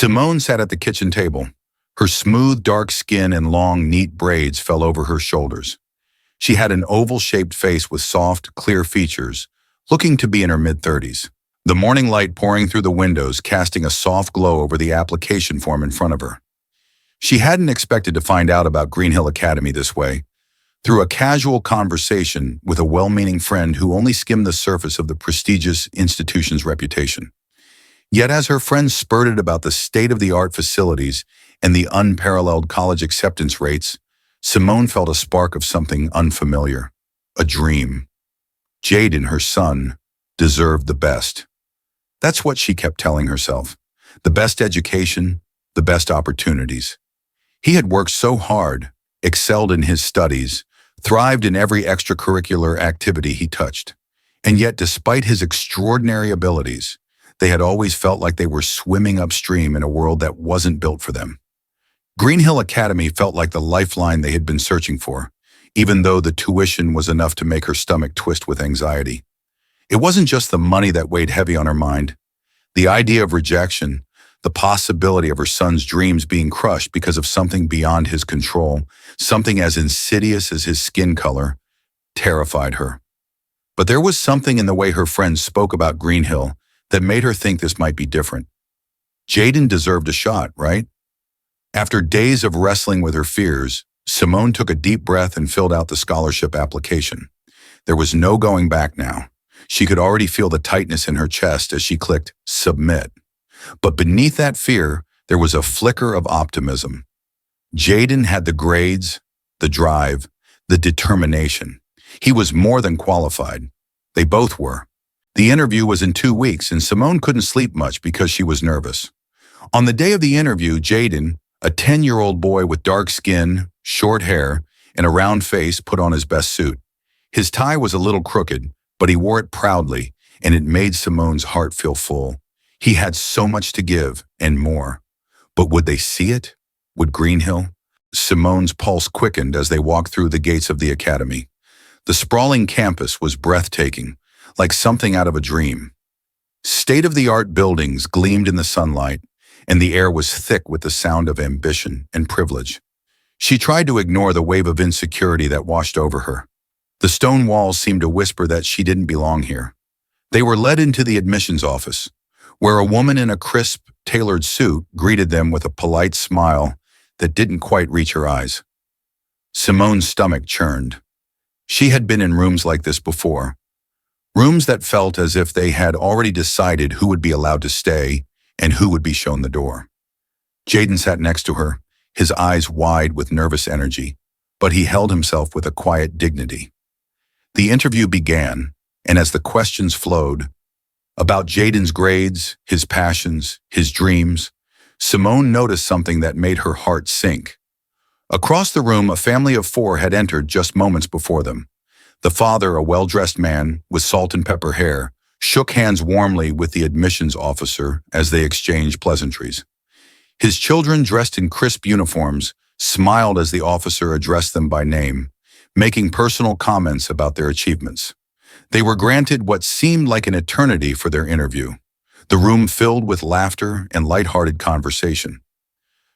Simone sat at the kitchen table. Her smooth, dark skin and long, neat braids fell over her shoulders. She had an oval-shaped face with soft, clear features, looking to be in her mid-30s. The morning light pouring through the windows, casting a soft glow over the application form in front of her. She hadn't expected to find out about Greenhill Academy this way, through a casual conversation with a well-meaning friend who only skimmed the surface of the prestigious institution's reputation. Yet as her friend spurted about the state-of-the-art facilities and the unparalleled college acceptance rates, Simone felt a spark of something unfamiliar, a dream. Jaden, her son, deserved the best. That's what she kept telling herself. The best education, the best opportunities. He had worked so hard, excelled in his studies, thrived in every extracurricular activity he touched. And yet, despite his extraordinary abilities, they had always felt like they were swimming upstream in a world that wasn't built for them. Greenhill Academy felt like the lifeline they had been searching for, even though the tuition was enough to make her stomach twist with anxiety. It wasn't just the money that weighed heavy on her mind. The idea of rejection, the possibility of her son's dreams being crushed because of something beyond his control, something as insidious as his skin color, terrified her. But there was something in the way her friends spoke about Greenhill that made her think this might be different. Jaden deserved a shot, right? After days of wrestling with her fears, Simone took a deep breath and filled out the scholarship application. There was no going back now. She could already feel the tightness in her chest as she clicked submit. But beneath that fear, there was a flicker of optimism. Jaden had the grades, the drive, the determination. He was more than qualified. They both were. The interview was in 2 weeks, and Simone couldn't sleep much because she was nervous. On the day of the interview, Jaden, a 10-year-old boy with dark skin, short hair, and a round face, put on his best suit. His tie was a little crooked, but he wore it proudly, and it made Simone's heart feel full. He had so much to give, and more. But would they see it? Would Greenhill? Simone's pulse quickened as they walked through the gates of the academy. The sprawling campus was breathtaking, like something out of a dream. State-of-the-art buildings gleamed in the sunlight, and the air was thick with the sound of ambition and privilege. She tried to ignore the wave of insecurity that washed over her. The stone walls seemed to whisper that she didn't belong here. They were led into the admissions office, where a woman in a crisp, tailored suit greeted them with a polite smile that didn't quite reach her eyes. Simone's stomach churned. She had been in rooms like this before, rooms that felt as if they had already decided who would be allowed to stay and who would be shown the door. Jaden sat next to her, his eyes wide with nervous energy, but he held himself with a quiet dignity. The interview began, and as the questions flowed, about Jaden's grades, his passions, his dreams, Simone noticed something that made her heart sink. Across the room, a family of 4 had entered just moments before them. The father, a well-dressed man with salt and pepper hair, shook hands warmly with the admissions officer as they exchanged pleasantries. His children, dressed in crisp uniforms, smiled as the officer addressed them by name, making personal comments about their achievements. They were granted what seemed like an eternity for their interview, the room filled with laughter and lighthearted conversation.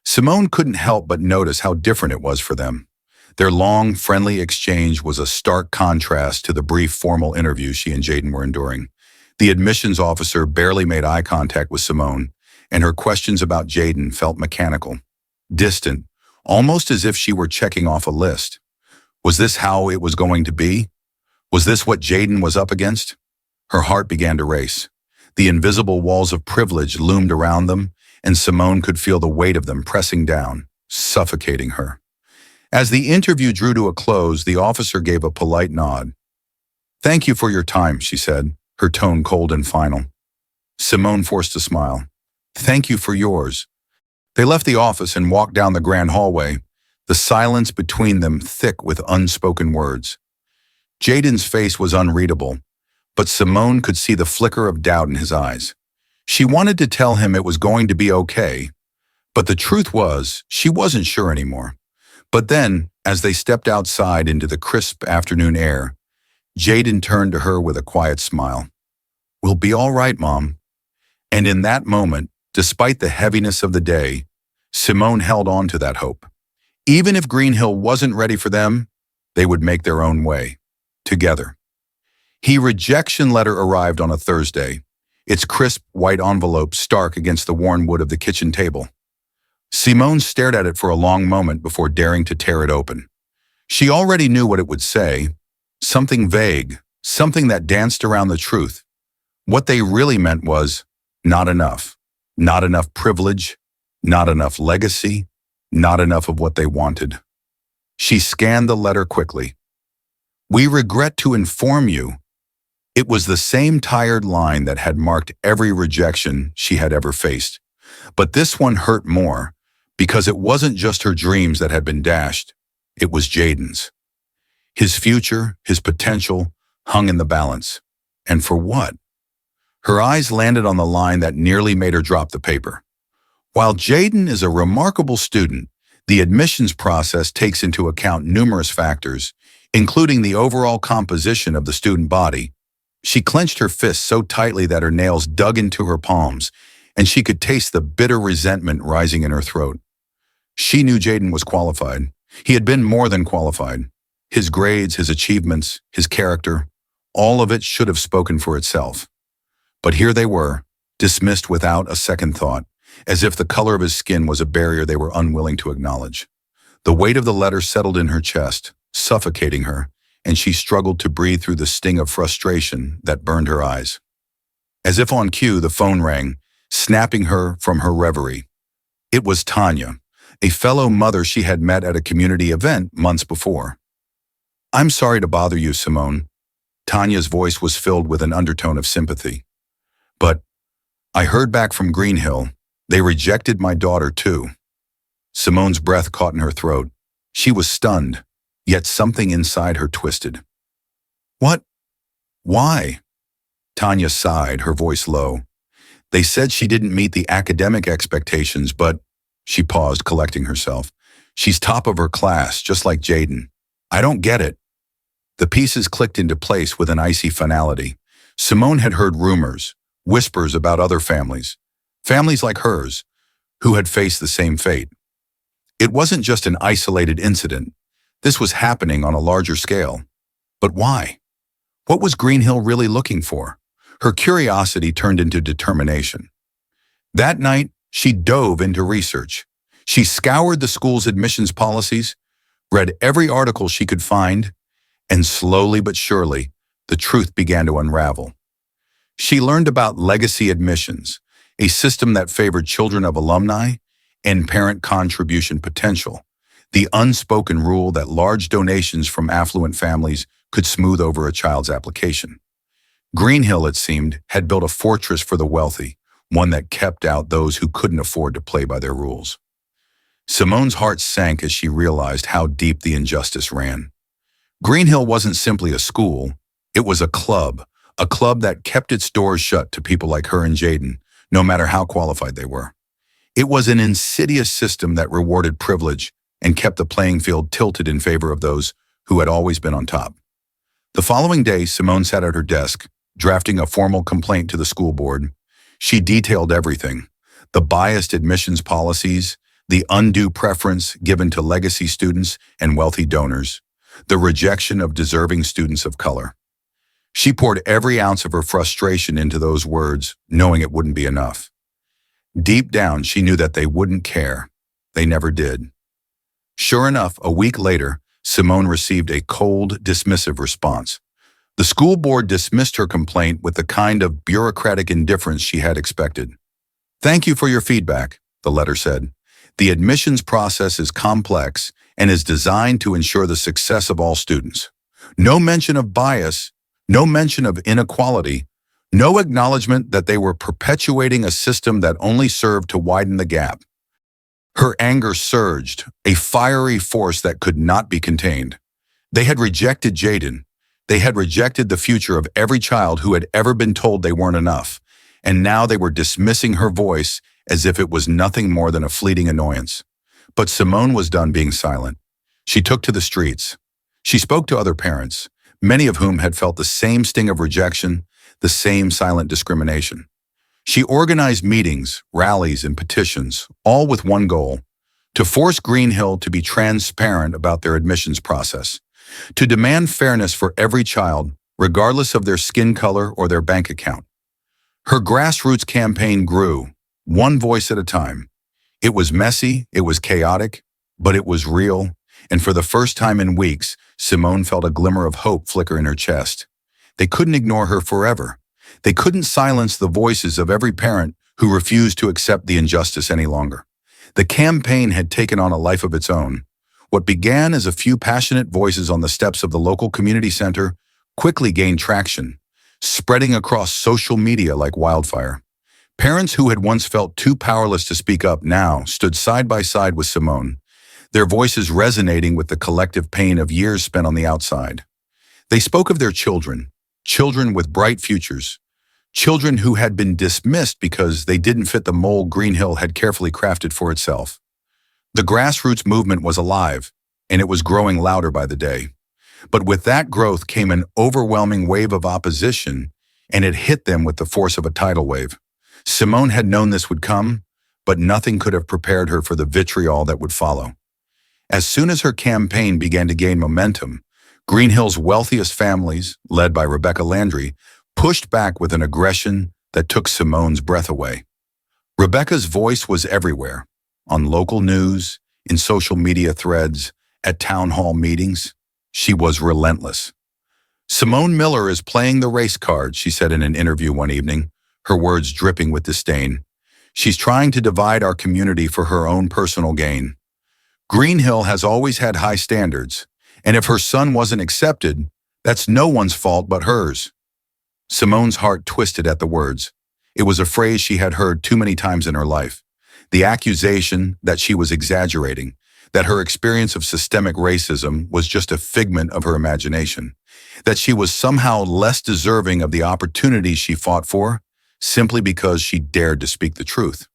Simone couldn't help but notice how different it was for them. Their long, friendly exchange was a stark contrast to the brief, formal interview she and Jaden were enduring. The admissions officer barely made eye contact with Simone, and her questions about Jaden felt mechanical, distant, almost as if she were checking off a list. Was this how it was going to be? Was this what Jaden was up against? Her heart began to race. The invisible walls of privilege loomed around them, and Simone could feel the weight of them pressing down, suffocating her. As the interview drew to a close, the officer gave a polite nod. "Thank you for your time," she said, her tone cold and final. Simone forced a smile. "Thank you for yours." They left the office and walked down the grand hallway, the silence between them thick with unspoken words. Jaden's face was unreadable, but Simone could see the flicker of doubt in his eyes. She wanted to tell him it was going to be okay, but the truth was she wasn't sure anymore. But then, as they stepped outside into the crisp afternoon air, Jaden turned to her with a quiet smile. "We'll be all right, Mom." And in that moment, Despite the heaviness of the day, Simone held on to that hope. Even if Greenhill wasn't ready for them, they would make their own way, together. His rejection letter arrived on a Thursday, its crisp white envelope stark against the worn wood of the kitchen table. Simone stared at it for a long moment before daring to tear it open. She already knew what it would say, something vague, something that danced around the truth. What they really meant was, not enough. Not enough privilege, not enough legacy, not enough of what they wanted. She scanned the letter quickly. "We regret to inform you." It was the same tired line that had marked every rejection she had ever faced. But this one hurt more, because it wasn't just her dreams that had been dashed, it was Jaden's. His future, his potential, hung in the balance. And for what? Her eyes landed on the line that nearly made her drop the paper. While Jaden is a remarkable student, the admissions process takes into account numerous factors, including the overall composition of the student body. She clenched her fists so tightly that her nails dug into her palms, and she could taste the bitter resentment rising in her throat. She knew Jaden was qualified. He had been more than qualified. His grades, his achievements, his character, all of it should have spoken for itself. But here they were, dismissed without a second thought, as if the color of his skin was a barrier they were unwilling to acknowledge. The weight of the letter settled in her chest, suffocating her, and she struggled to breathe through the sting of frustration that burned her eyes. As if on cue, the phone rang, snapping her from her reverie. It was Tanya, a fellow mother she had met at a community event months before. "I'm sorry to bother you, Simone." Tanya's voice was filled with an undertone of sympathy. "But I heard back from Greenhill. They rejected my daughter too." Simone's breath caught in her throat. She was stunned, yet something inside her twisted. "What? Why?" Tanya sighed, her voice low. "They said she didn't meet the academic expectations, but..." She paused, collecting herself. "She's top of her class, just like Jaden. I don't get it." The pieces clicked into place with an icy finality. Simone had heard rumors, whispers about other families like hers, who had faced the same fate. It wasn't just an isolated incident. This was happening on a larger scale. But why? What was Greenhill really looking for? Her curiosity turned into determination. That night, she dove into research. She scoured the school's admissions policies, read every article she could find, and slowly but surely, the truth began to unravel. She learned about legacy admissions, a system that favored children of alumni and parent contribution potential, the unspoken rule that large donations from affluent families could smooth over a child's application. Greenhill, it seemed, had built a fortress for the wealthy, one that kept out those who couldn't afford to play by their rules. Simone's heart sank as she realized how deep the injustice ran. Greenhill wasn't simply a school, it was a club that kept its doors shut to people like her and Jaden, no matter how qualified they were. It was an insidious system that rewarded privilege and kept the playing field tilted in favor of those who had always been on top. The following day, Simone sat at her desk, drafting a formal complaint to the school board. She detailed everything: the biased admissions policies, the undue preference given to legacy students and wealthy donors, the rejection of deserving students of color. She poured every ounce of her frustration into those words, knowing it wouldn't be enough. Deep down, she knew that they wouldn't care. They never did. Sure enough, a week later, Simone received a cold, dismissive response. The school board dismissed her complaint with the kind of bureaucratic indifference she had expected. "Thank you for your feedback," the letter said. "The admissions process is complex and is designed to ensure the success of all students. No mention of bias, no mention of inequality, no acknowledgement that they were perpetuating a system that only served to widen the gap." Her anger surged, a fiery force that could not be contained. They had rejected Jaden. They had rejected the future of every child who had ever been told they weren't enough, and now they were dismissing her voice as if it was nothing more than a fleeting annoyance. But Simone was done being silent. She took to the streets. She spoke to other parents, many of whom had felt the same sting of rejection, the same silent discrimination. She organized meetings, rallies, and petitions, all with one goal: to force Green Hill to be transparent about their admissions process, to demand fairness for every child, regardless of their skin color or their bank account. Her grassroots campaign grew, one voice at a time. It was messy, it was chaotic, but it was real, and for the first time in weeks, Simone felt a glimmer of hope flicker in her chest. They couldn't ignore her forever. They couldn't silence the voices of every parent who refused to accept the injustice any longer. The campaign had taken on a life of its own. What began as a few passionate voices on the steps of the local community center quickly gained traction, spreading across social media like wildfire. Parents who had once felt too powerless to speak up now stood side by side with Simone, their voices resonating with the collective pain of years spent on the outside. They spoke of their children, children with bright futures, children who had been dismissed because they didn't fit the mold Green Hill had carefully crafted for itself. The grassroots movement was alive, and it was growing louder by the day. But with that growth came an overwhelming wave of opposition, and it hit them with the force of a tidal wave. Simone had known this would come, but nothing could have prepared her for the vitriol that would follow. As soon as her campaign began to gain momentum, Green Hill's wealthiest families, led by Rebecca Landry, pushed back with an aggression that took Simone's breath away. Rebecca's voice was everywhere, on local news, in social media threads, at town hall meetings. She was relentless. "Simone Miller is playing the race card," she said in an interview one evening, her words dripping with disdain. "She's trying to divide our community for her own personal gain. Green Hill has always had high standards, and if her son wasn't accepted, that's no one's fault but hers." Simone's heart twisted at the words. It was a phrase she had heard too many times in her life. The accusation that she was exaggerating, that her experience of systemic racism was just a figment of her imagination, that she was somehow less deserving of the opportunities she fought for, simply because she dared to speak the truth.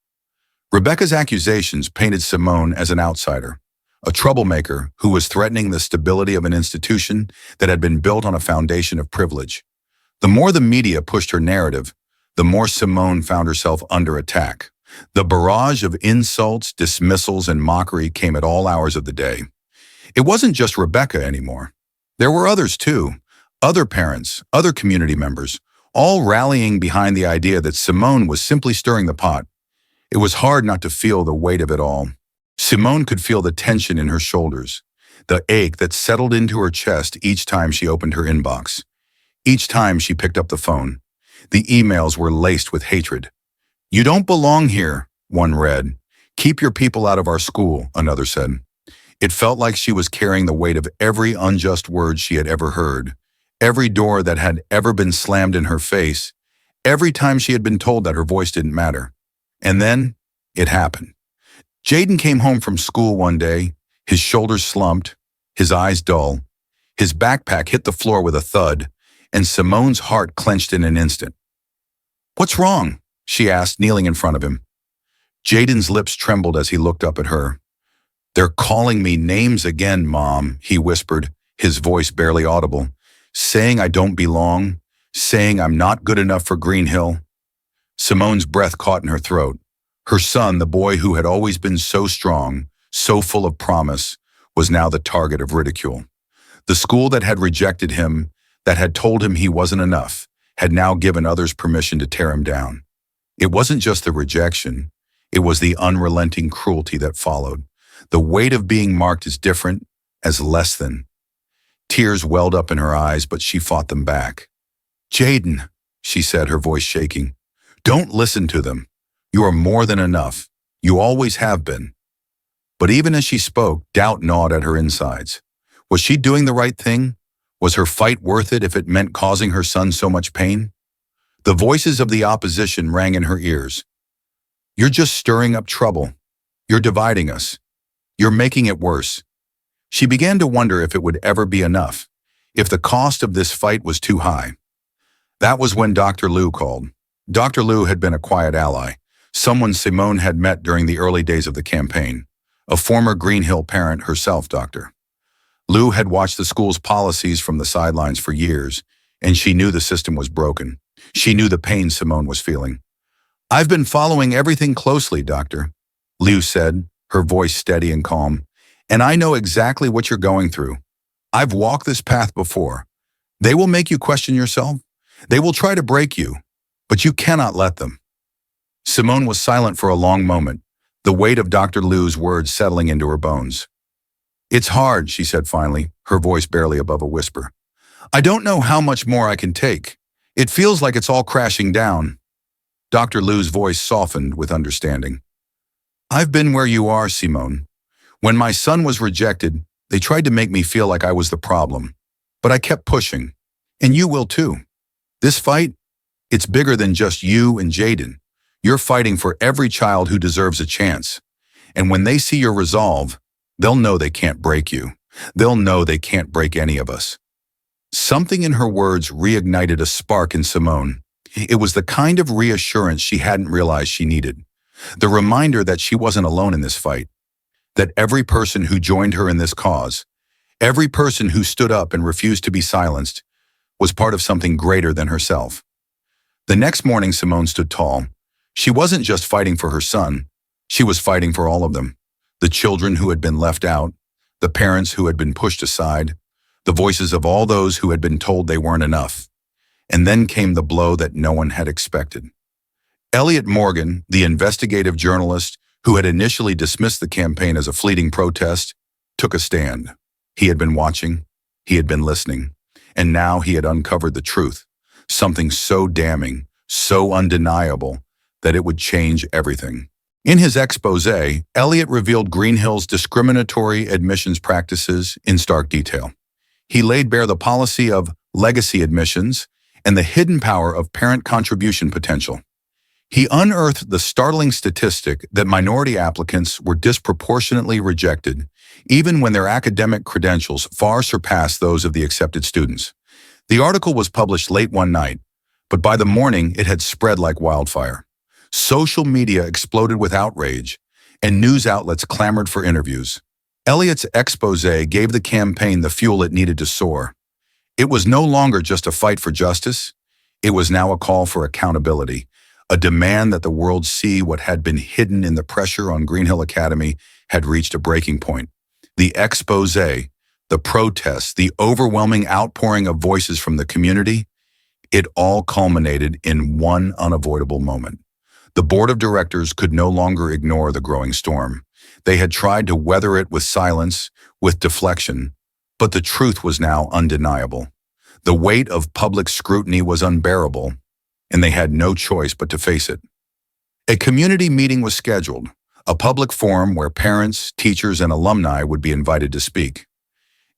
Rebecca's accusations painted Simone as an outsider, a troublemaker who was threatening the stability of an institution that had been built on a foundation of privilege. The more the media pushed her narrative, the more Simone found herself under attack. The barrage of insults, dismissals, and mockery came at all hours of the day. It wasn't just Rebecca anymore. There were others too, other parents, other community members, all rallying behind the idea that Simone was simply stirring the pot. It was hard not to feel the weight of it all. Simone could feel the tension in her shoulders, the ache that settled into her chest each time she opened her inbox. Each time she picked up the phone, the emails were laced with hatred. "You don't belong here," one read. "Keep your people out of our school," another said. It felt like she was carrying the weight of every unjust word she had ever heard, every door that had ever been slammed in her face, every time she had been told that her voice didn't matter. And then, it happened. Jaden came home from school one day, his shoulders slumped, his eyes dull. His backpack hit the floor with a thud, and Simone's heart clenched in an instant. "What's wrong?" she asked, kneeling in front of him. Jaden's lips trembled as he looked up at her. "They're calling me names again, Mom," he whispered, his voice barely audible, "saying I don't belong, saying I'm not good enough for Green Hill." Simone's breath caught in her throat. Her son, the boy who had always been so strong, so full of promise, was now the target of ridicule. The school that had rejected him, that had told him he wasn't enough, had now given others permission to tear him down. It wasn't just the rejection, it was the unrelenting cruelty that followed. The weight of being marked as different, as less than. Tears welled up in her eyes, but she fought them back. "Jaden," she said, her voice shaking, "don't listen to them. You are more than enough. You always have been." But even as she spoke, doubt gnawed at her insides. Was she doing the right thing? Was her fight worth it if it meant causing her son so much pain? The voices of the opposition rang in her ears. "You're just stirring up trouble. You're dividing us. You're making it worse." She began to wonder if it would ever be enough, if the cost of this fight was too high. That was when Dr. Lou called. Dr. Lou had been a quiet ally, someone Simone had met during the early days of the campaign, a former Green Hill parent herself, Doctor. Lou had watched the school's policies from the sidelines for years, and she knew the system was broken. She knew the pain Simone was feeling. I've been following everything closely, Doctor, Liu said, her voice steady and calm. And I know exactly what you're going through. I've walked this path before. They will make you question yourself. They will try to break you, but you cannot let them. Simone was silent for a long moment, the weight of Dr. Liu's words settling into her bones. It's hard, she said finally, her voice barely above a whisper. I don't know how much more I can take. It feels like it's all crashing down. Dr. Liu's voice softened with understanding. I've been where you are, Simone. When my son was rejected, they tried to make me feel like I was the problem. But I kept pushing. And you will too. This fight, it's bigger than just you and Jaden. You're fighting for every child who deserves a chance. And when they see your resolve, they'll know they can't break you. They'll know they can't break any of us. Something in her words reignited a spark in Simone. It was the kind of reassurance she hadn't realized she needed. The reminder that she wasn't alone in this fight. That every person who joined her in this cause, every person who stood up and refused to be silenced, was part of something greater than herself. The next morning, Simone stood tall. She wasn't just fighting for her son. She was fighting for all of them. The children who had been left out, the parents who had been pushed aside, the voices of all those who had been told they weren't enough. And then came the blow that no one had expected. Elliot Morgan, the investigative journalist who had initially dismissed the campaign as a fleeting protest, took a stand. He had been watching, he had been listening, and now he had uncovered the truth, something so damning, so undeniable, that it would change everything. In his expose, Elliot revealed Greenhill's discriminatory admissions practices in stark detail. He laid bare the policy of legacy admissions and the hidden power of parent contribution potential. He unearthed the startling statistic that minority applicants were disproportionately rejected, even when their academic credentials far surpassed those of the accepted students. The article was published late one night, but by the morning it had spread like wildfire. Social media exploded with outrage, and news outlets clamored for interviews. Elliot's expose gave the campaign the fuel it needed to soar. It was no longer just a fight for justice. It was now a call for accountability, a demand that the world see what had been hidden in the pressure on Greenhill Academy had reached a breaking point. The expose, the protests, the overwhelming outpouring of voices from the community, it all culminated in one unavoidable moment. The board of directors could no longer ignore the growing storm. They had tried to weather it with silence, with deflection, but the truth was now undeniable. The weight of public scrutiny was unbearable, and they had no choice but to face it. A community meeting was scheduled, a public forum where parents, teachers, and alumni would be invited to speak.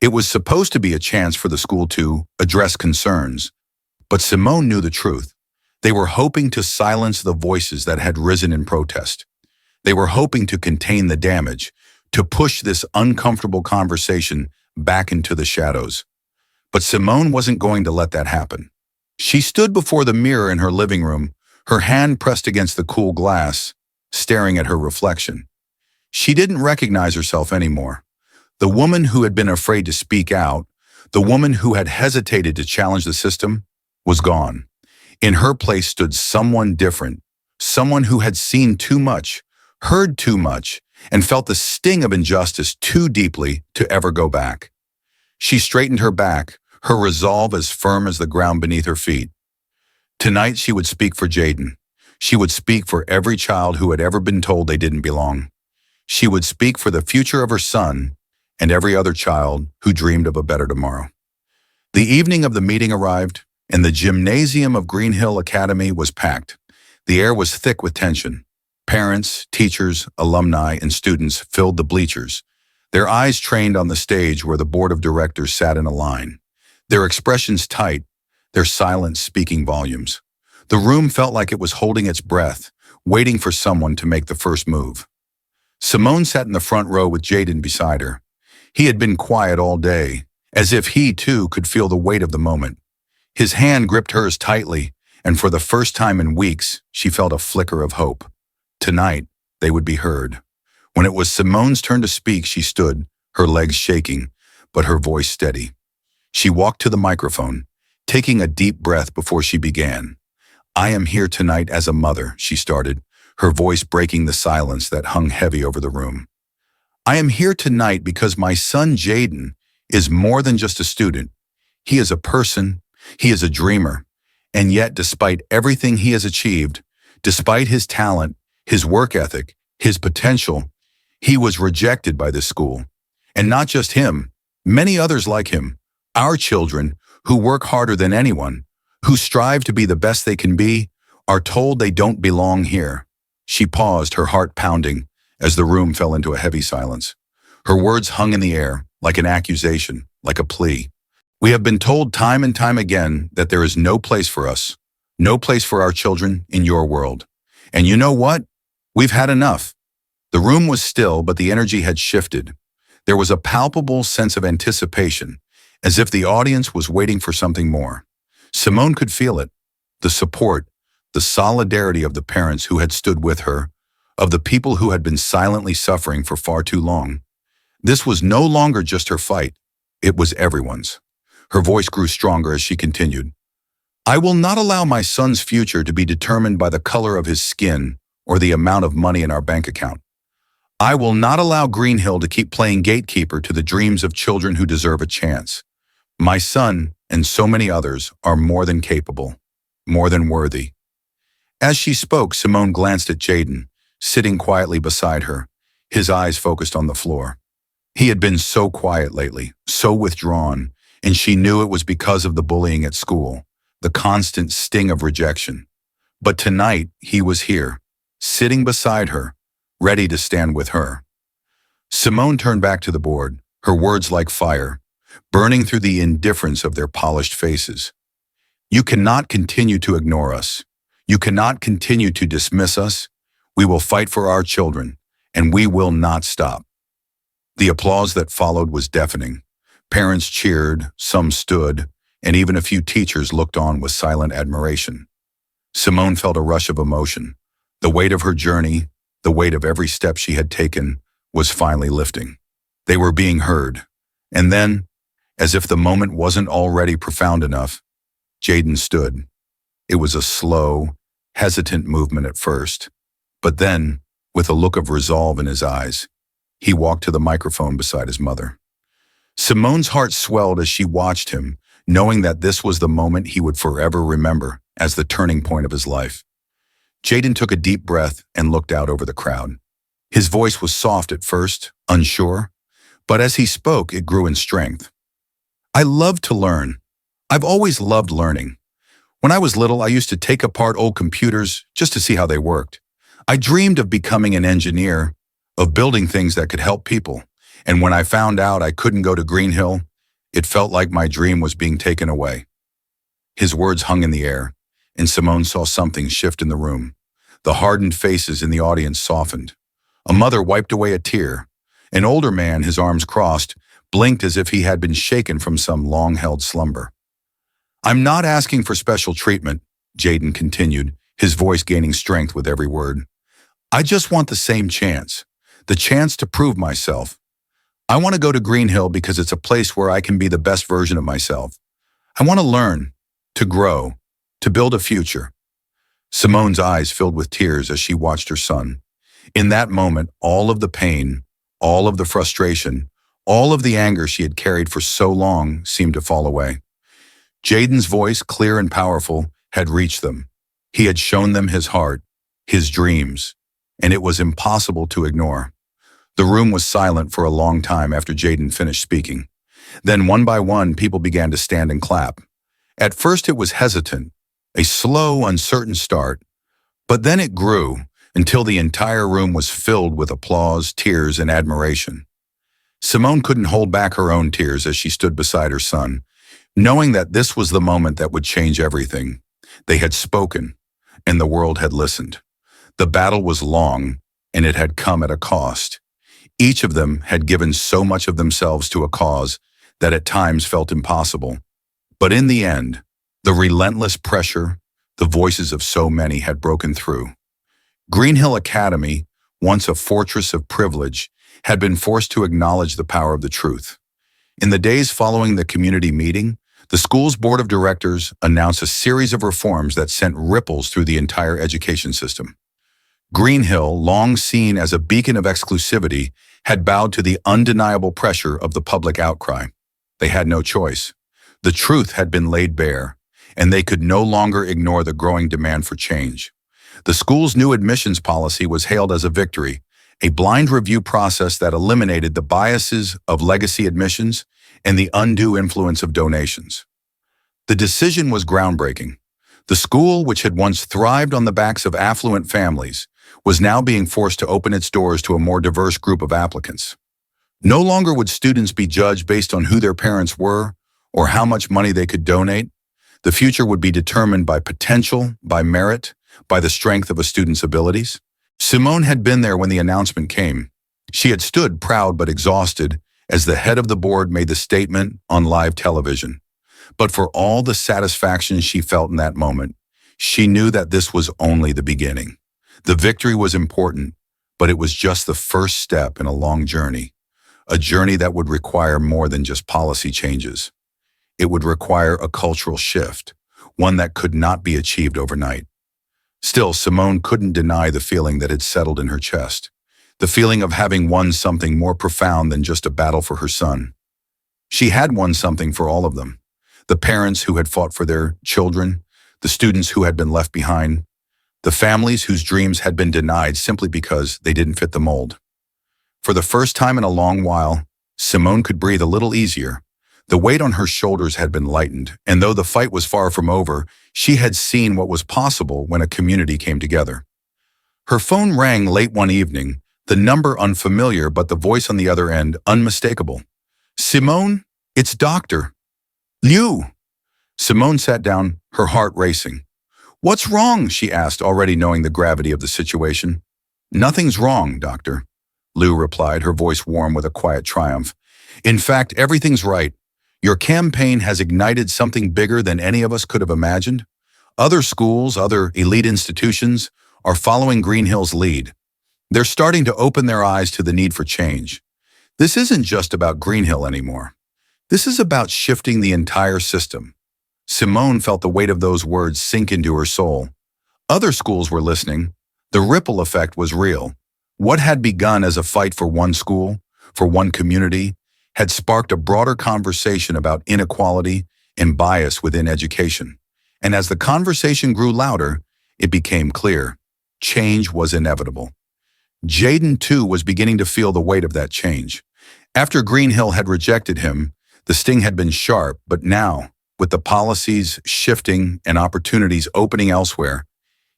It was supposed to be a chance for the school to address concerns, but Simone knew the truth. They were hoping to silence the voices that had risen in protest. They were hoping to contain the damage, to push this uncomfortable conversation back into the shadows. But Simone wasn't going to let that happen. She stood before the mirror in her living room, her hand pressed against the cool glass, staring at her reflection. She didn't recognize herself anymore. The woman who had been afraid to speak out, the woman who had hesitated to challenge the system, was gone. In her place stood someone different, someone who had seen too much, heard too much, and felt the sting of injustice too deeply to ever go back. She straightened her back, her resolve as firm as the ground beneath her feet. Tonight she would speak for Jaden. She would speak for every child who had ever been told they didn't belong. She would speak for the future of her son and every other child who dreamed of a better tomorrow. The evening of the meeting arrived, and the gymnasium of Greenhill Academy was packed. The air was thick with tension. Parents, teachers, alumni, and students filled the bleachers, their eyes trained on the stage where the board of directors sat in a line, their expressions tight, their silence speaking volumes. The room felt like it was holding its breath, waiting for someone to make the first move. Simone sat in the front row with Jaden beside her. He had been quiet all day, as if he too could feel the weight of the moment. His hand gripped hers tightly, and for the first time in weeks, she felt a flicker of hope. Tonight, they would be heard. When it was Simone's turn to speak, she stood, her legs shaking, but her voice steady. She walked to the microphone, taking a deep breath before she began. I am here tonight as a mother, she started, her voice breaking the silence that hung heavy over the room. I am here tonight because my son Jaden is more than just a student. He is a person, he is a dreamer, and yet despite everything he has achieved, despite his talent, his work ethic, his potential, he was rejected by this school. And not just him, many others like him, our children who work harder than anyone, who strive to be the best they can be, are told they don't belong here. She paused, her heart pounding, as the room fell into a heavy silence. Her words hung in the air, like an accusation, like a plea. We have been told time and time again that there is no place for us, no place for our children in your world. And you know what? We've had enough. The room was still, but the energy had shifted. There was a palpable sense of anticipation, as if the audience was waiting for something more. Simone could feel it, the support, the solidarity of the parents who had stood with her, of the people who had been silently suffering for far too long. This was no longer just her fight, it was everyone's. Her voice grew stronger as she continued. I will not allow my son's future to be determined by the color of his skin or the amount of money in our bank account. I will not allow Greenhill to keep playing gatekeeper to the dreams of children who deserve a chance. My son, and so many others, are more than capable, more than worthy. As she spoke, Simone glanced at Jaden, sitting quietly beside her, his eyes focused on the floor. He had been so quiet lately, so withdrawn, and she knew it was because of the bullying at school, the constant sting of rejection. But tonight, he was here, sitting beside her, ready to stand with her. Simone turned back to the board, her words like fire, burning through the indifference of their polished faces. You cannot continue to ignore us. You cannot continue to dismiss us. We will fight for our children, and we will not stop. The applause that followed was deafening. Parents cheered, some stood, and even a few teachers looked on with silent admiration. Simone felt a rush of emotion. The weight of her journey, the weight of every step she had taken, was finally lifting. They were being heard. And then, as if the moment wasn't already profound enough, Jaden stood. It was a slow, hesitant movement at first, but then, with a look of resolve in his eyes, he walked to the microphone beside his mother. Simone's heart swelled as she watched him, knowing that this was the moment he would forever remember as the turning point of his life. Jaden took a deep breath and looked out over the crowd. His voice was soft at first, unsure, but as he spoke, it grew in strength. I love to learn. I've always loved learning. When I was little, I used to take apart old computers just to see how they worked. I dreamed of becoming an engineer, of building things that could help people. And when I found out I couldn't go to Greenhill, it felt like my dream was being taken away. His words hung in the air, and Simone saw something shift in the room. The hardened faces in the audience softened. A mother wiped away a tear. An older man, his arms crossed, blinked as if he had been shaken from some long-held slumber. I'm not asking for special treatment, Jaden continued, his voice gaining strength with every word. I just want the same chance, the chance to prove myself. I want to go to Greenhill because it's a place where I can be the best version of myself. I want to learn, to grow, to build a future. Simone's eyes filled with tears as she watched her son. In that moment, all of the pain, all of the frustration, all of the anger she had carried for so long seemed to fall away. Jaden's voice, clear and powerful, had reached them. He had shown them his heart, his dreams, and it was impossible to ignore. The room was silent for a long time after Jaden finished speaking. Then one by one, people began to stand and clap. At first it was hesitant, a slow, uncertain start, but then it grew until the entire room was filled with applause, tears, and admiration. Simone couldn't hold back her own tears as she stood beside her son, knowing that this was the moment that would change everything. They had spoken, and the world had listened. The battle was long, and it had come at a cost. Each of them had given so much of themselves to a cause that at times felt impossible. But in the end, the relentless pressure, the voices of so many had broken through. Greenhill Academy, once a fortress of privilege, had been forced to acknowledge the power of the truth. In the days following the community meeting, The school's board of directors announced a series of reforms that sent ripples through the entire education system. Green Hill, long seen as a beacon of exclusivity, had bowed to the undeniable pressure of the public outcry. They had no choice. The truth had been laid bare, and they could no longer ignore the growing demand for change. The school's new admissions policy was hailed as a victory, a blind review process that eliminated the biases of legacy admissions and the undue influence of donations. The decision was groundbreaking. The school, which had once thrived on the backs of affluent families, was now being forced to open its doors to a more diverse group of applicants. No longer would students be judged based on who their parents were or how much money they could donate. The future would be determined by potential, by merit, by the strength of a student's abilities. Simone had been there when the announcement came. She had stood proud but exhausted as the head of the board made the statement on live television. But for all the satisfaction she felt in that moment, she knew that this was only the beginning. The victory was important, but it was just the first step in a long journey, a journey that would require more than just policy changes. It would require a cultural shift, one that could not be achieved overnight. Still, Simone couldn't deny the feeling that had settled in her chest, the feeling of having won something more profound than just a battle for her son. She had won something for all of them, the parents who had fought for their children, the students who had been left behind, the families whose dreams had been denied simply because they didn't fit the mold. For the first time in a long while, Simone could breathe a little easier. The weight on her shoulders had been lightened, and though the fight was far from over, she had seen what was possible when a community came together. Her phone rang late one evening, the number unfamiliar but the voice on the other end unmistakable. "Simone, it's Dr. Liu." Simone sat down, her heart racing. "What's wrong?" she asked, already knowing the gravity of the situation. "Nothing's wrong, Doctor," Liu replied, her voice warm with a quiet triumph. "In fact, everything's right. Your campaign has ignited something bigger than any of us could have imagined. Other schools, other elite institutions are following Green Hill's lead. They're starting to open their eyes to the need for change. This isn't just about Green Hill anymore. This is about shifting the entire system." Simone felt the weight of those words sink into her soul. Other schools were listening. The ripple effect was real. What had begun as a fight for one school, for one community, had sparked a broader conversation about inequality and bias within education. And as the conversation grew louder, it became clear. Change was inevitable. Jaden, too, was beginning to feel the weight of that change. After Green Hill had rejected him, the sting had been sharp, but now, with the policies shifting and opportunities opening elsewhere,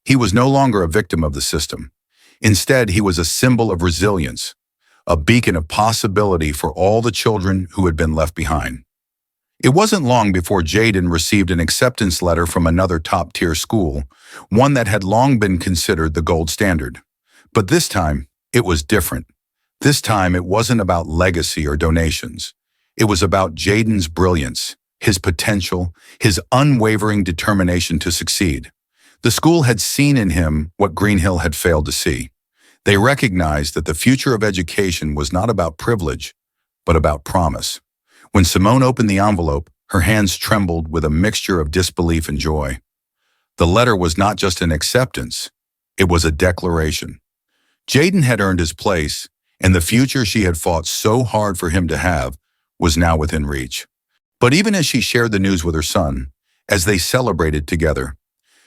he was no longer a victim of the system. Instead, he was a symbol of resilience, a beacon of possibility for all the children who had been left behind. It wasn't long before Jaden received an acceptance letter from another top-tier school, one that had long been considered the gold standard. But this time, it was different. This time, it wasn't about legacy or donations. It was about Jaden's brilliance, his potential, his unwavering determination to succeed. The school had seen in him what Green Hill had failed to see. They recognized that the future of education was not about privilege, but about promise. When Simone opened the envelope, her hands trembled with a mixture of disbelief and joy. The letter was not just an acceptance, it was a declaration. Jaden had earned his place, and the future she had fought so hard for him to have was now within reach. But even as she shared the news with her son, as they celebrated together,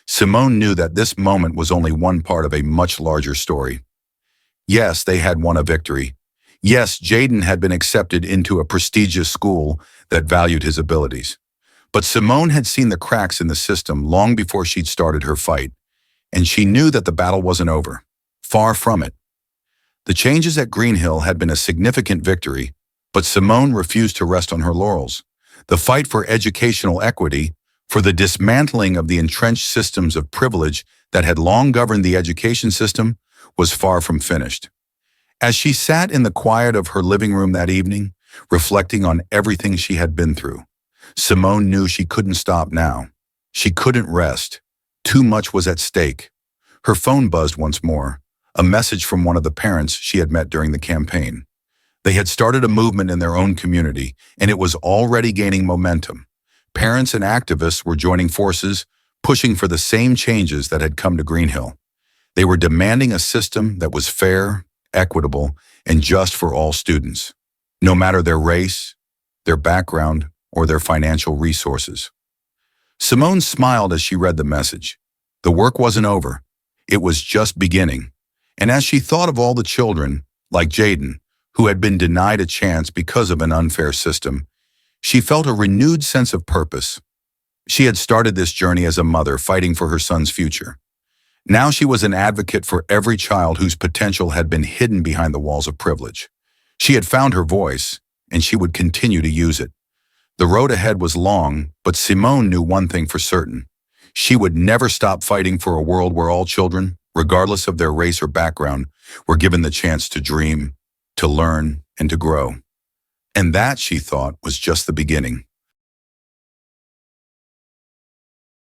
Simone knew that this moment was only one part of a much larger story. Yes, they had won a victory. Yes, Jaden had been accepted into a prestigious school that valued his abilities. But Simone had seen the cracks in the system long before she'd started her fight, and she knew that the battle wasn't over. Far from it. The changes at Green Hill had been a significant victory, but Simone refused to rest on her laurels. The fight for educational equity, for the dismantling of the entrenched systems of privilege that had long governed the education system, was far from finished. As she sat in the quiet of her living room that evening, reflecting on everything she had been through, Simone knew she couldn't stop now. She couldn't rest. Too much was at stake. Her phone buzzed once more, a message from one of the parents she had met during the campaign. They had started a movement in their own community, and it was already gaining momentum. Parents and activists were joining forces, pushing for the same changes that had come to Green Hill. They were demanding a system that was fair, equitable, and just for all students, no matter their race, their background, or their financial resources. Simone smiled as she read the message. The work wasn't over. It was just beginning. And as she thought of all the children, like Jaden, who had been denied a chance because of an unfair system, she felt a renewed sense of purpose. She had started this journey as a mother fighting for her son's future. Now she was an advocate for every child whose potential had been hidden behind the walls of privilege. She had found her voice, and she would continue to use it. The road ahead was long, but Simone knew one thing for certain. She would never stop fighting for a world where all children, regardless of their race or background, were given the chance to dream, to learn, and to grow. And that, she thought, was just the beginning.